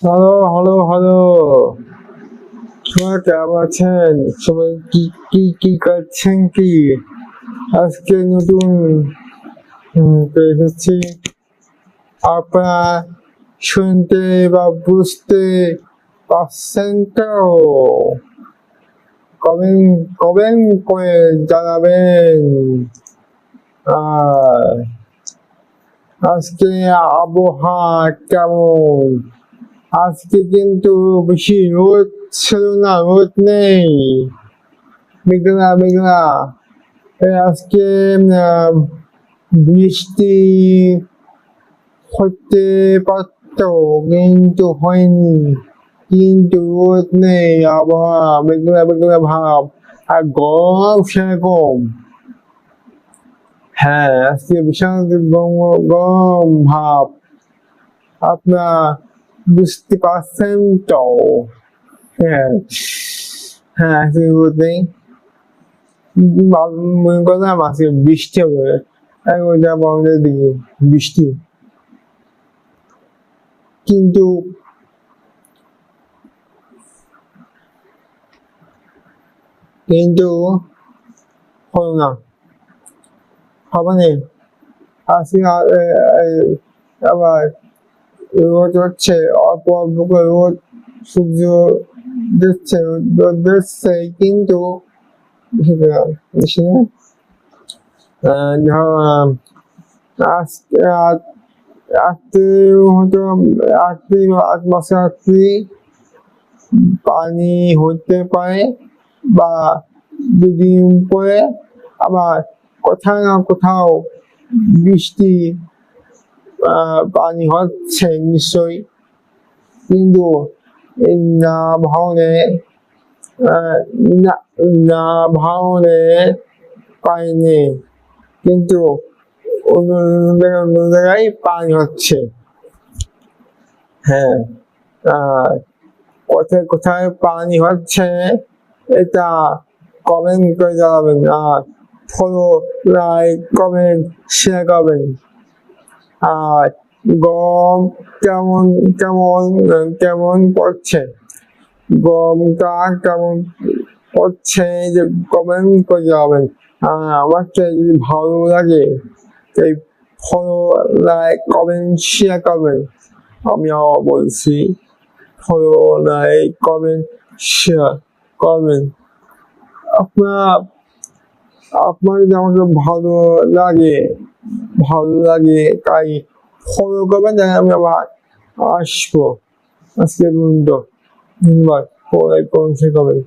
Hello, hello, hello. সবাই কেমন আছেন? সবাই কি করছেন কি? আজকে নতুন এসেছি। আপনারা শুনতে বা বুঝতে পারছেন তো? কমেন্ট করে জানাবেন। আর আজকে আবহাওয়া কেমন? আজকে কিন্তু বেশি রোদ ছিল না, রোদ নেই, মেঘলা মেঘলা। আজকে বৃষ্টি হতে পারতো কিন্তু হয়নি, কিন্তু রোদ নেই, আবহাওয়া মেঘলা মেঘলা ভাব, আর গরম সেরকম। হ্যাঁ, আজকে বিশাল গরম ভাব, আপনার বুঝতে পারছেন তো? হ্যাঁ, হ্যাঁ, আজকে রোদ নেই, মনে করলাম আজকে বৃষ্টি হবে, এখন যাবো আমাদের দিকে বৃষ্টি, কিন্তু কিন্তু হলো না, হবে না। আজকে আবার রোদ হচ্ছে, অল্প অল্প করে রোদ, সূর্য দিচ্ছে, রোদ দিচ্ছে, কিন্তু বেশি না। ধর আজকে রাত্রে হয়তো রাত্রি 8 মাসে রাত্রি পানি হতে পারে, বা 2 দিন পরে আবার কোথাও না কোথাও বৃষ্টি পানি হচ্ছে নিশ্চয়ই, কিন্তু এই না ভাঙনে না ভাঙনে পাইনি, কিন্তু অন্য জায়গায় পানি হচ্ছে। হ্যাঁ, কোথায় কোথায় পানি হচ্ছে এটা কমেন্ট করে জানাবেন, আর ফলো, লাইক, কমেন্ট, শেয়ার করবেন। আর গম কেমন কেমন কেমন পড়ছে, গমটা কেমন পড়ছে যে কমেন্ট করে জানাবেন। আমাকে যদি ভালো লাগে এই ফলো, লাইক, কমেন্ট, শেয়ার করবেন। আমি আবার বলছি, ফলো, লাইক, কমেন্ট, শেয়ার করবেন। আপনার যদি আমাকে ভালো লাগে তাই ফলো করবেন, তাই আমি আবার আসবো। আজকে পর্যন্ত ধন্যবাদ, ফলো, লাইক, কমেন্ট, শেয়ার করবেন।